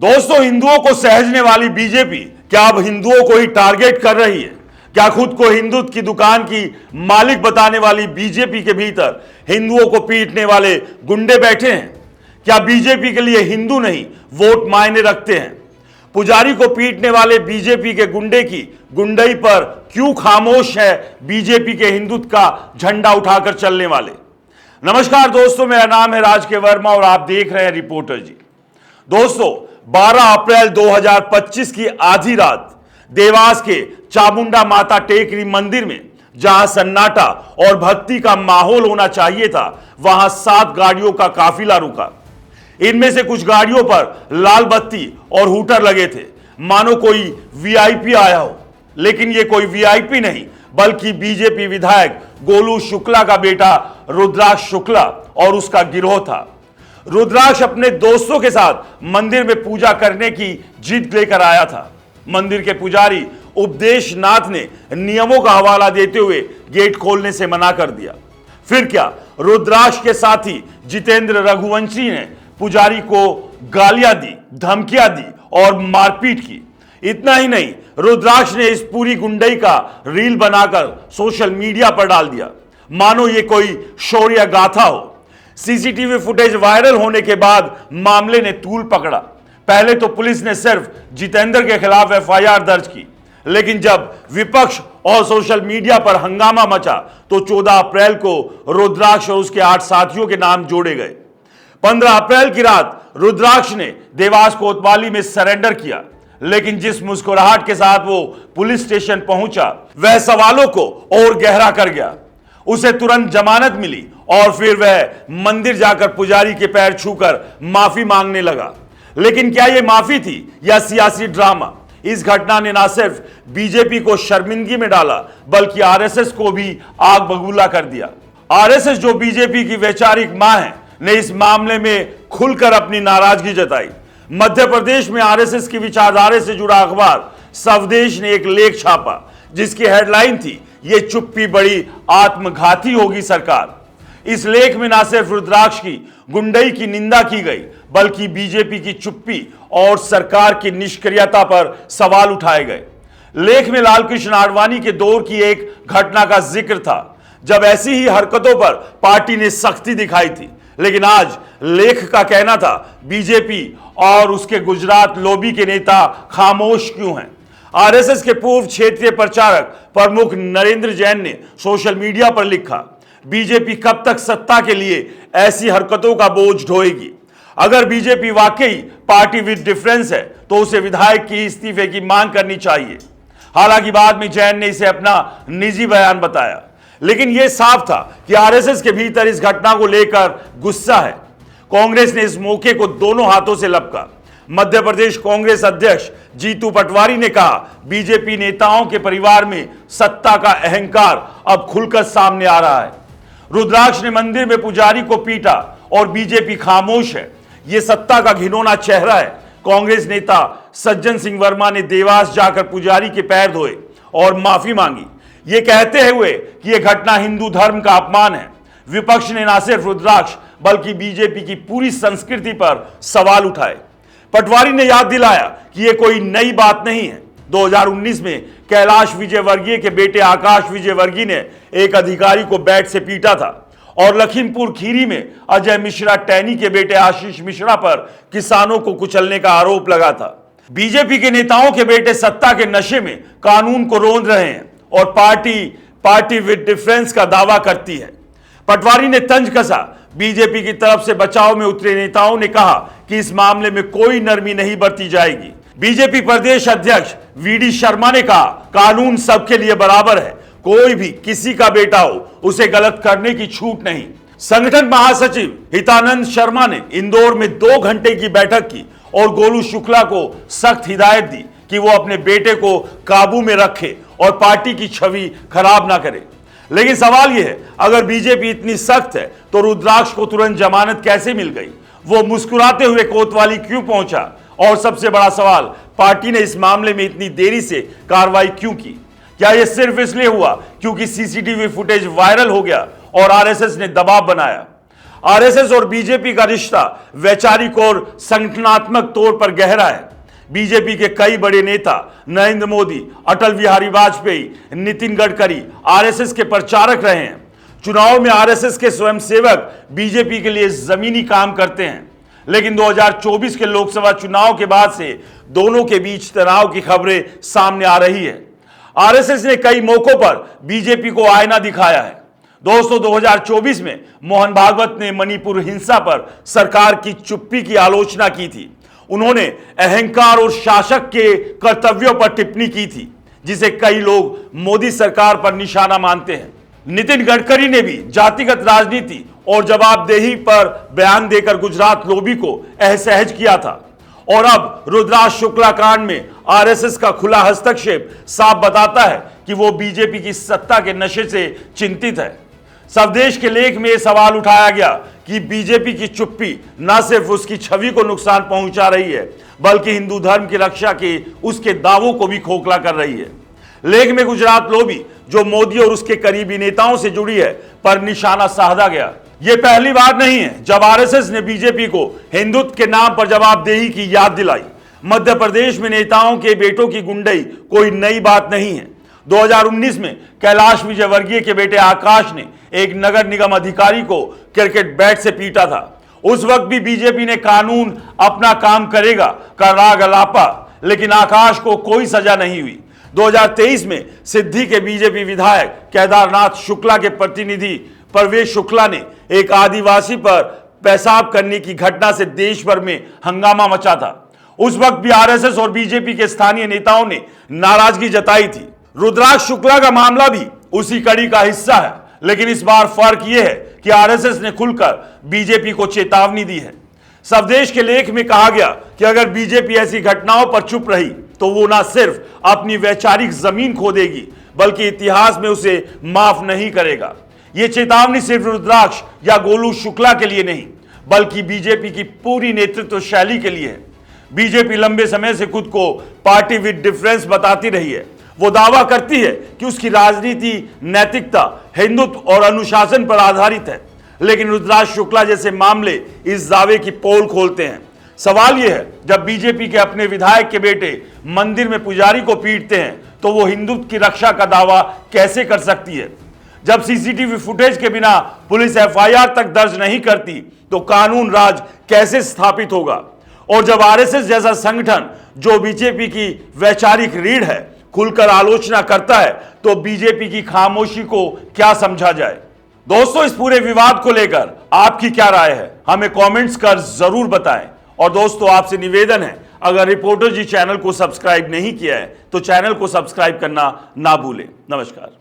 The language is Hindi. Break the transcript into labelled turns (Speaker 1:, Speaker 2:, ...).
Speaker 1: दोस्तों, हिंदुओं को सहेजने वाली बीजेपी क्या अब हिंदुओं को ही टारगेट कर रही है? क्या खुद को हिंदुत्व की दुकान की मालिक बताने वाली बीजेपी के भीतर हिंदुओं को पीटने वाले गुंडे बैठे हैं? क्या बीजेपी के लिए हिंदू नहीं वोट मायने रखते हैं? पुजारी को पीटने वाले बीजेपी के गुंडे की गुंडई पर क्यों खामोश है बीजेपी के हिंदुत्व का झंडा उठाकर चलने वाले? नमस्कार दोस्तों, मेरा नाम है राज के वर्मा और आप देख रहे हैं रिपोर्टर जी। दोस्तों, 12 अप्रैल 2025 की आधी रात देवास के चामुंडा माता टेकरी मंदिर में जहां सन्नाटा और भक्ति का माहौल होना चाहिए था, वहां 7 गाड़ियों का काफिला रुका। इनमें से कुछ गाड़ियों पर लाल बत्ती और हूटर लगे थे, मानो कोई वीआईपी आया हो। लेकिन यह कोई वीआईपी नहीं, बल्कि बीजेपी विधायक गोलू शुक्ला का बेटा रुद्राक्ष शुक्ला और उसका गिरोह था। रुद्राक्ष अपने दोस्तों के साथ मंदिर में पूजा करने की जिद लेकर आया था। मंदिर के पुजारी उपदेश नाथ ने नियमों का हवाला देते हुए गेट खोलने से मना कर दिया। फिर क्या, रुद्राक्ष के साथी जितेंद्र रघुवंशी ने पुजारी को गालियां दी, धमकियां दी और मारपीट की। इतना ही नहीं, रुद्राक्ष ने इस पूरी गुंडई का रील बनाकर सोशल मीडिया पर डाल दिया, मानो ये कोई शौर्य गाथा हो। सीसीटीवी फुटेज वायरल होने के बाद मामले ने तूल पकड़ा। पहले तो पुलिस ने सिर्फ जितेंद्र के खिलाफ एफआईआर दर्ज की, लेकिन जब विपक्ष और सोशल मीडिया पर हंगामा मचा तो 14 अप्रैल को रुद्राक्ष और उसके 8 साथियों के नाम जोड़े गए। 15 अप्रैल की रात रुद्राक्ष ने देवास कोतवाली में सरेंडर किया, लेकिन जिस मुस्कुराहट के साथ वो पुलिस स्टेशन पहुंचा, वह सवालों को और गहरा कर गया। उसे तुरंत जमानत मिली और फिर वह मंदिर जाकर पुजारी के पैर छूकर माफी मांगने लगा। लेकिन क्या यह माफी थी या सियासी ड्रामा? इस घटना ने ना सिर्फ बीजेपी को शर्मिंदगी में डाला, बल्कि आरएसएस को भी आग बबूला कर दिया। आरएसएस, जो बीजेपी की वैचारिक मां है, ने इस मामले में खुलकर अपनी नाराजगी जताई। मध्य प्रदेश में आरएसएस की विचारधारा से जुड़ा अखबार स्वदेश ने एक लेख छापा, जिसकी हेडलाइन थी, ये चुप्पी बड़ी आत्मघाती होगी सरकार। इस लेख में ना सिर्फ रुद्राक्ष की गुंडई की निंदा की गई, बल्कि बीजेपी की चुप्पी और सरकार की निष्क्रियता पर सवाल उठाए गए। लेख में लालकृष्ण आडवाणी के दौर की एक घटना का जिक्र था, जब ऐसी ही हरकतों पर पार्टी ने सख्ती दिखाई थी। लेकिन आज लेख का कहना था, बीजेपी और उसके गुजरात लॉबी के नेता खामोश क्यों हैं? आरएसएस के पूर्व क्षेत्रीय प्रचारक प्रमुख नरेंद्र जैन ने सोशल मीडिया पर लिखा, बीजेपी कब तक सत्ता के लिए ऐसी हरकतों का बोझ ढोएगी? अगर बीजेपी वाकई पार्टी विद डिफरेंस है तो उसे विधायक की इस्तीफे की मांग करनी चाहिए। हालांकि बाद में जैन ने इसे अपना निजी बयान बताया, लेकिन यह साफ था कि आरएसएस के भीतर इस घटना को लेकर गुस्सा है। कांग्रेस ने इस मौके को दोनों हाथों से लपका। मध्य प्रदेश कांग्रेस अध्यक्ष जीतू पटवारी ने कहा, बीजेपी नेताओं के परिवार में सत्ता का अहंकार अब खुलकर सामने आ रहा है। रुद्राक्ष ने मंदिर में पुजारी को पीटा और बीजेपी खामोश है, यह सत्ता का घिनौना चेहरा है। कांग्रेस नेता सज्जन सिंह वर्मा ने देवास जाकर पुजारी के पैर धोए और माफी मांगी, यह कहते हुए कि यह घटना हिंदू धर्म का अपमान है। विपक्ष ने न सिर्फ रुद्राक्ष बल्कि बीजेपी की पूरी संस्कृति पर सवाल उठाए। पटवारी ने याद दिलाया कि यह कोई नई बात नहीं है। 2019 में कैलाश विजयवर्गीय के बेटे आकाश विजयवर्गीय ने एक अधिकारी को बैट से पीटा था और लखीमपुर खीरी में अजय मिश्रा टैनी के बेटे आशीष मिश्रा पर किसानों को कुचलने का आरोप लगा था। बीजेपी के नेताओं के बेटे सत्ता के नशे में कानून को रोंद रहे हैं और पार्टी विद डिफरेंस का दावा करती है। पटवारी ने तंज कसा, बीजेपी की तरफ से बचाव में उतरे नेताओं ने कहा कि इस मामले में कोई नरमी नहीं बरती जाएगी। बीजेपी प्रदेश अध्यक्ष वीडी शर्मा ने कहा, कानून सबके लिए बराबर है, कोई भी किसी का बेटा हो उसे गलत करने की छूट नहीं। संगठन महासचिव हितानंद शर्मा ने इंदौर में 2 घंटे की बैठक की और गोलू शुक्ला को सख्त हिदायत दी कि वो अपने बेटे को काबू में रखे और पार्टी की छवि खराब ना करे। लेकिन सवाल यह है, अगर बीजेपी इतनी सख्त है तो रुद्राक्ष को तुरंत जमानत कैसे मिल गई? वो मुस्कुराते हुए कोतवाली क्यों पहुंचा? और सबसे बड़ा सवाल, पार्टी ने इस मामले में इतनी देरी से कार्रवाई क्यों की? क्या यह सिर्फ इसलिए हुआ क्योंकि सीसीटीवी फुटेज वायरल हो गया और आरएसएस ने दबाव बनाया? आरएसएस और बीजेपी का रिश्ता वैचारिक और संगठनात्मक तौर पर गहरा है। बीजेपी के कई बड़े नेता नरेंद्र मोदी, अटल बिहारी वाजपेयी, नितिन गडकरी आरएसएस के प्रचारक रहे हैं। चुनाव में आरएसएस के स्वयंसेवक बीजेपी के लिए जमीनी काम करते हैं, लेकिन 2024 के लोकसभा चुनाव के बाद से दोनों के बीच तनाव की खबरें सामने आ रही है। आरएसएस ने कई मौकों पर बीजेपी को आईना दिखाया है। दोस्तों, 2024 में मोहन भागवत ने मणिपुर हिंसा पर सरकार की चुप्पी की आलोचना की थी। उन्होंने अहंकार और शासक के कर्तव्यों पर टिप्पणी की थी, जिसे कई लोग मोदी सरकार पर निशाना मानते हैं। नितिन गडकरी ने भी जातिगत राजनीति और जवाबदेही पर बयान देकर गुजरात लॉबी को असहज किया था। और अब रुद्राक्ष शुक्ला कांड में आरएसएस का खुला हस्तक्षेप साफ बताता है कि वो बीजेपी की सत्ता के नशे से चिंतित है। स्वदेश के लेख में यह सवाल उठाया गया कि बीजेपी की चुप्पी न सिर्फ उसकी छवि को नुकसान पहुंचा रही है, बल्कि हिंदू धर्म की रक्षा के उसके दावों को भी खोखला कर रही है। लेख में गुजरात लॉबी, जो मोदी और उसके करीबी नेताओं से जुड़ी है, पर निशाना साधा गया। यह पहली बार नहीं है जब आरएसएस ने बीजेपी को हिंदुत्व के नाम पर जवाबदेही की याद दिलाई। मध्य प्रदेश में नेताओं के बेटों की गुंडई कोई नई बात नहीं है। 2019 में कैलाश विजयवर्गीय के बेटे आकाश ने एक नगर निगम अधिकारी को क्रिकेट बैट से पीटा था। उस वक्त भी बीजेपी ने कानून अपना काम करेगा का राग अलापा, लेकिन आकाश को कोई सजा नहीं हुई। 2023 में सिद्धि के बीजेपी विधायक केदारनाथ शुक्ला के प्रतिनिधि परवेश शुक्ला ने एक आदिवासी पर पेशाब करने की घटना से देश भर में हंगामा मचा था। उस वक्त भी आरएसएस और बीजेपी के स्थानीय नेताओं ने नाराजगी जताई थी। रुद्राक्ष शुक्ला का मामला भी उसी कड़ी का हिस्सा है, लेकिन इस बार फर्क यह है कि आरएसएस ने खुलकर बीजेपी को चेतावनी दी है। स्वदेश के लेख में कहा गया कि अगर बीजेपी ऐसी घटनाओं पर चुप रही तो वो न सिर्फ अपनी वैचारिक जमीन खो देगी, बल्कि इतिहास में उसे माफ नहीं करेगा। ये चेतावनी सिर्फ रुद्राक्ष या गोलू शुक्ला के लिए नहीं, बल्कि बीजेपी की पूरी नेतृत्व शैली के लिए है। बीजेपी लंबे समय से खुद को पार्टी विद डिफरेंस बताती रही है। वो दावा करती है कि उसकी राजनीति नैतिकता, हिंदुत्व और अनुशासन पर आधारित है, लेकिन रुद्राक्ष शुक्ला जैसे मामले इस दावे की पोल खोलते हैं। सवाल यह है, जब बीजेपी के अपने विधायक के बेटे मंदिर में पुजारी को पीटते हैं तो वो हिंदुत्व की रक्षा का दावा कैसे कर सकती है? जब सीसीटीवी फुटेज के बिना पुलिस एफआईआर तक दर्ज नहीं करती तो कानून राज कैसे स्थापित होगा? और जब आरएसएस जैसा संगठन, जो बीजेपी की वैचारिक रीढ़ है, खुलकर आलोचना करता है, तो बीजेपी की खामोशी को क्या समझा जाए? दोस्तों, इस पूरे विवाद को लेकर आपकी क्या राय है? हमें कमेंट्स कर जरूर बताएं। और दोस्तों, आपसे निवेदन है, अगर रिपोर्टर जी चैनल को सब्सक्राइब नहीं किया है तो चैनल को सब्सक्राइब करना ना भूलें। नमस्कार।